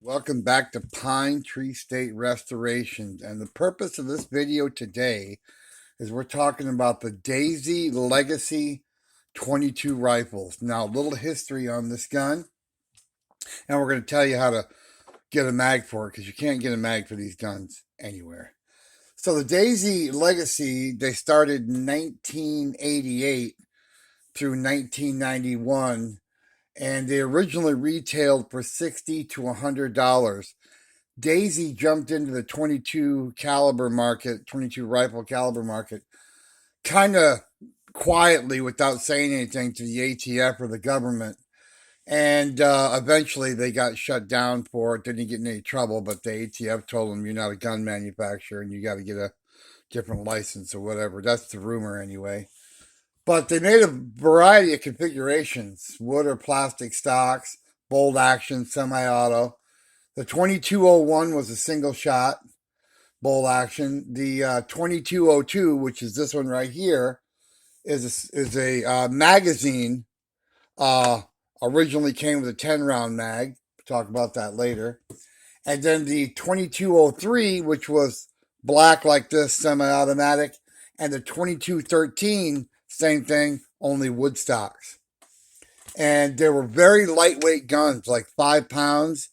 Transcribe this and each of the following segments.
Welcome back to Pine Tree State Restoration. And the purpose of this video today is we're talking about the Daisy Legacy 22 rifles. Now, a little history on this gun, and we're going to tell you how to get a mag for it because you can't get a mag for these guns anywhere. So the Daisy Legacy, they started in 1988 through 1991, and they originally retailed for $60 to $100. Daisy jumped into the 22 caliber market, 22 rifle caliber market, kind of quietly without saying anything to the ATF or the government. And eventually they got shut down for it. Didn't get in any trouble, but the ATF told them you're not a gun manufacturer and you got to get a different license or whatever. That's the rumor anyway. But they made a variety of configurations: wood or plastic stocks, bolt action, semi-auto. The 2201 was a single shot bolt action. The 2202, which is this one right here, is a magazine. Originally came with a 10-round mag. We'll talk about that later. And then the 2203, which was black like this, semi-automatic, and the 2213, same thing, only wood stocks. And they were very lightweight guns, like 5 pounds,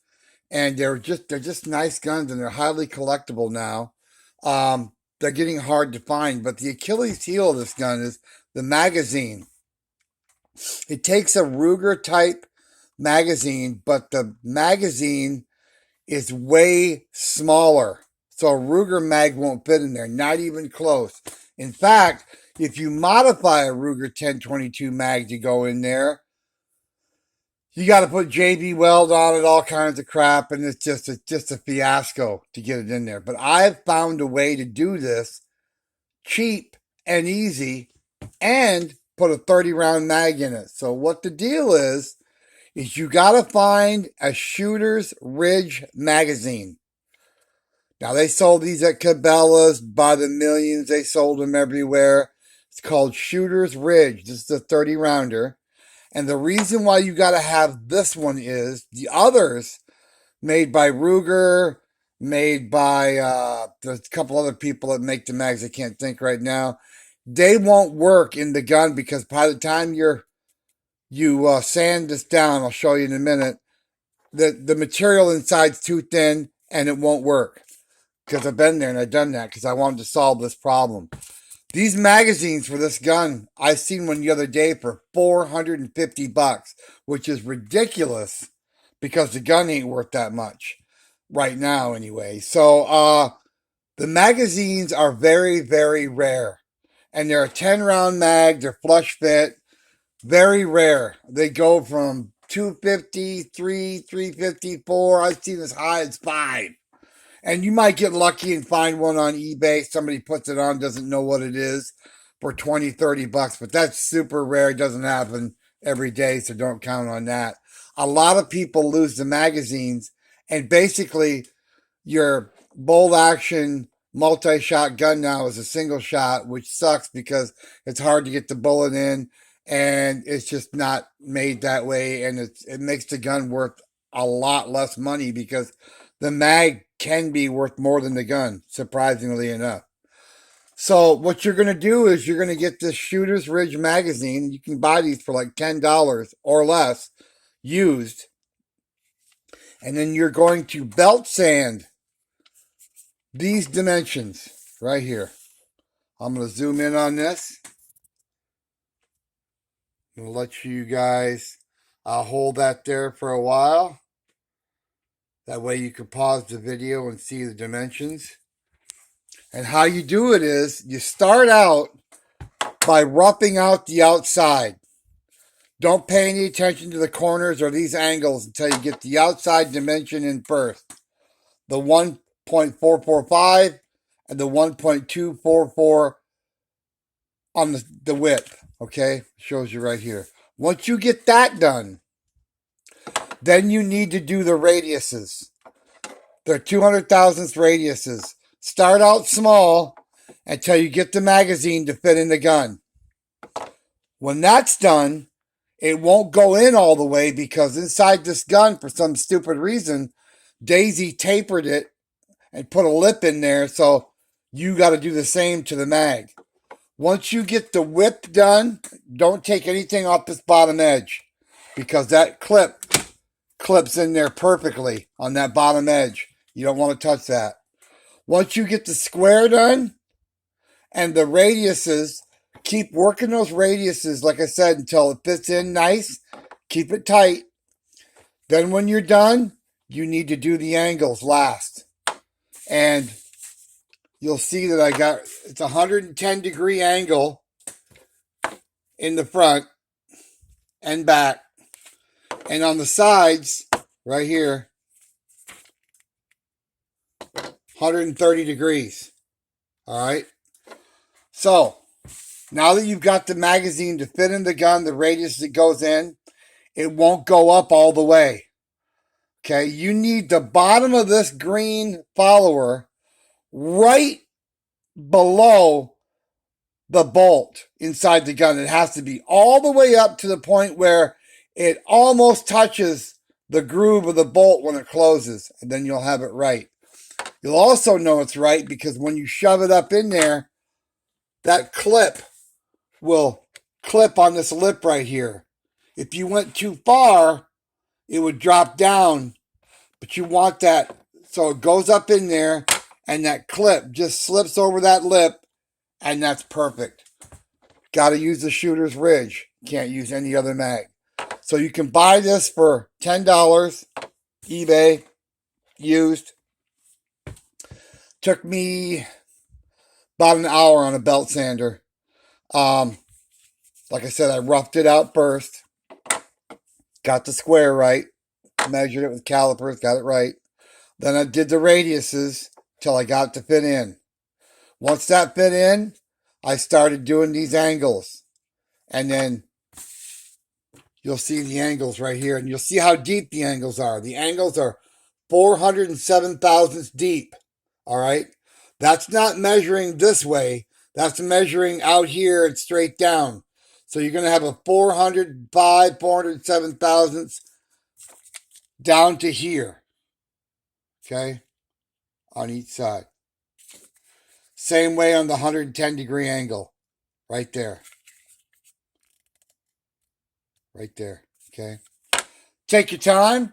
and they're just nice guns, and they're highly collectible now. They're getting hard to find, but the Achilles heel of this gun is the magazine. It takes a Ruger type magazine, but the magazine is way smaller. So a Ruger mag won't fit in there, not even close. In fact, if you modify a Ruger 1022 mag to go in there, you got to put JB Weld on it, all kinds of crap, and it's just a fiasco to get it in there. But I've found a way to do this cheap and easy and put a 30-round mag in it. So what the deal is you got to find a Shooter's Ridge magazine. Now, they sold these at Cabela's by the millions. They sold them everywhere. It's called Shooter's Ridge. This is a 30-rounder. And the reason why you got to have this one is the others made by Ruger, made by there's a couple other people that make the mags I can't think right now. They won't work in the gun because by the time you sand this down, I'll show you in a minute, the material inside's too thin and it won't work. Because I've been there and I've done that because I wanted to solve this problem. These magazines for this gun, I seen one the other day for $450, which is ridiculous because the gun ain't worth that much right now anyway. So the magazines are very, very rare. And they're a 10-round mag, they're flush fit, very rare. They go from 250, 350, 4. I've seen as high as 5. And you might get lucky and find one on eBay. Somebody puts it on, doesn't know what it is, for 20, $30. But that's super rare. It doesn't happen every day, so don't count on that. A lot of people lose the magazines, and basically your bolt action multi-shot gun now is a single shot, which sucks because it's hard to get the bullet in, and it's just not made that way, and it makes the gun worth a lot less money because the mag can be worth more than the gun, surprisingly enough. So what you're going to do is you're going to get this Shooter's Ridge magazine. You can buy these for like $10 or less used. And then you're going to belt sand these dimensions right here. I'm going to zoom in on this. I'm going to let you guys hold that there for a while. That way you can pause the video and see the dimensions. And how you do it is you start out by roughing out the outside. Don't pay any attention to the corners or these angles until you get the outside dimension in first. The 1.445 and the 1.244 on the width. Okay, shows you right here. Once you get that done, then you need to do the radiuses. They're 200 thousandths radiuses. Start out small until you get the magazine to fit in the gun. When that's done, it won't go in all the way because inside this gun, for some stupid reason, Daisy tapered it and put a lip in there, so you got to do the same to the mag. Once you get the whip done, don't take anything off this bottom edge, because that clip clips in there perfectly on that bottom edge. You don't want to touch that. Once you get the square done and the radiuses, keep working those radiuses, like I said, until it fits in nice. Keep it tight. Then when you're done, you need to do the angles last. And you'll see that it's a 110-degree angle in the front and back. And on the sides, right here, 130 degrees. All right. So now that you've got the magazine to fit in the gun, the radius it goes in, it won't go up all the way. Okay. You need the bottom of this green follower right below the bolt inside the gun. It has to be all the way up to the point where it almost touches the groove of the bolt when it closes, and then you'll have it right. You'll also know it's right because when you shove it up in there, that clip will clip on this lip right here. If you went too far, it would drop down, but you want that so it goes up in there and that clip just slips over that lip, and that's perfect. Got to use the Shooter's Ridge. Can't use any other mag. So you can buy this for $10, eBay, used. Took me about an hour on a belt sander. Like I said, I roughed it out first. Got the square right. Measured it with calipers. Got it right. Then I did the radiuses till I got it to fit in. Once that fit in, I started doing these angles. And then you'll see the angles right here. And you'll see how deep the angles are. The angles are 407 thousandths deep. All right. That's not measuring this way. That's measuring out here and straight down. So you're going to have a 405, 407 thousandths down to here. Okay. On each side. Same way on the 110-degree angle. Right there. Right there. Okay. Take your time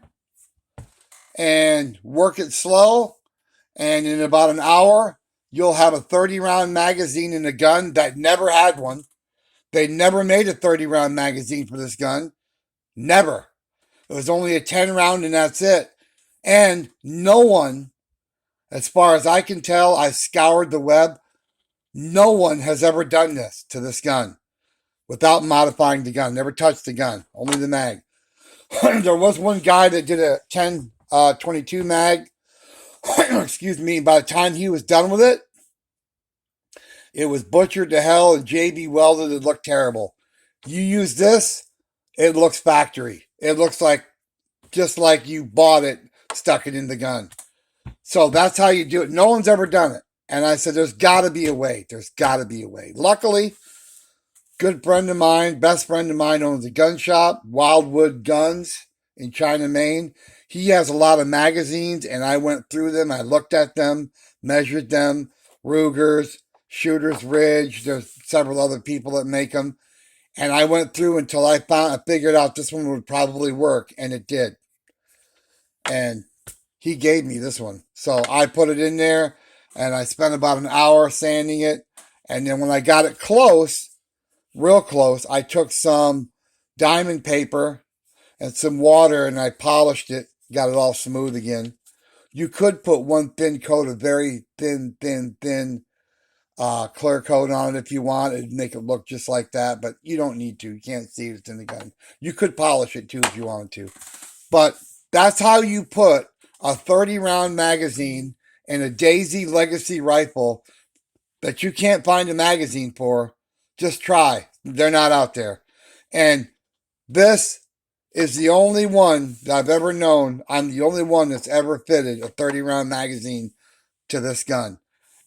and work it slow. And in about an hour, you'll have a 30-round magazine in a gun that never had one. They never made a 30-round magazine for this gun. Never. It was only a 10-round and that's it. And no one, as far as I can tell, I scoured the web, no one has ever done this to this gun without modifying the gun. Never touched the gun, only the mag. There was one guy that did a 10-22 mag. Excuse me. By the time he was done with it, it was butchered to hell and JB welded. It looked terrible. You use this, it looks factory. It looks like just like you bought it, stuck it in the gun. So that's how you do it. No one's ever done it. And I said, there's got to be a way. There's got to be a way. Luckily, good friend of mine, best friend of mine owns a gun shop, Wildwood Guns in China, Maine. He has a lot of magazines, and I went through them. I looked at them, measured them, Ruger's, Shooter's Ridge. There's several other people that make them. And I went through until I figured out this one would probably work, and it did. And he gave me this one. So I put it in there, and I spent about an hour sanding it. And then when I got it close, real close, I took some diamond paper and some water, and I polished it, got it all smooth again. You could put one thin coat of very thin clear coat on it if you want. It'd make it look just like that, but you don't need to. You can't see it's in the gun. You could polish it too if you wanted to. But that's how you put a 30-round magazine in a Daisy Legacy rifle that you can't find a magazine for. Just try. They're not out there. And this is the only one that I've ever known. I'm the only one that's ever fitted a 30-round magazine to this gun.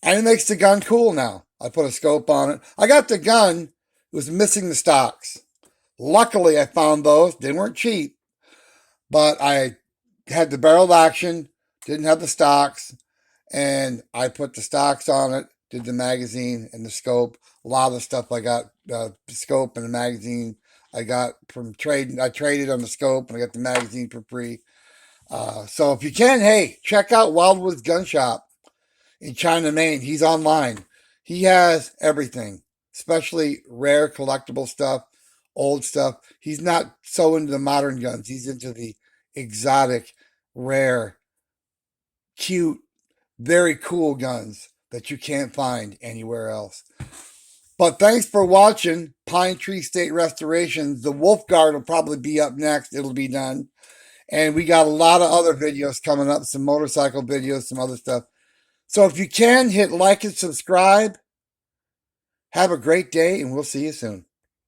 And it makes the gun cool now. I put a scope on it. I got the gun. It was missing the stocks. Luckily, I found those. They weren't cheap. But I had the barrel action, didn't have the stocks, and I put the stocks on it, did the magazine and the scope. A lot of the stuff I got, the scope and the magazine, I got from trading. I traded on the scope and I got the magazine for free. So if you can, hey, check out Wildwood's Gun Shop in China, Maine. He's online. He has everything, especially rare collectible stuff, old stuff. He's not so into the modern guns. He's into the exotic, rare, cute, very cool guns that you can't find anywhere else. But thanks for watching Pine Tree State Restorations. The Wolf Guard will probably be up next. It'll be done. And we got a lot of other videos coming up, some motorcycle videos, some other stuff. So if you can, hit like and subscribe. Have a great day, and we'll see you soon.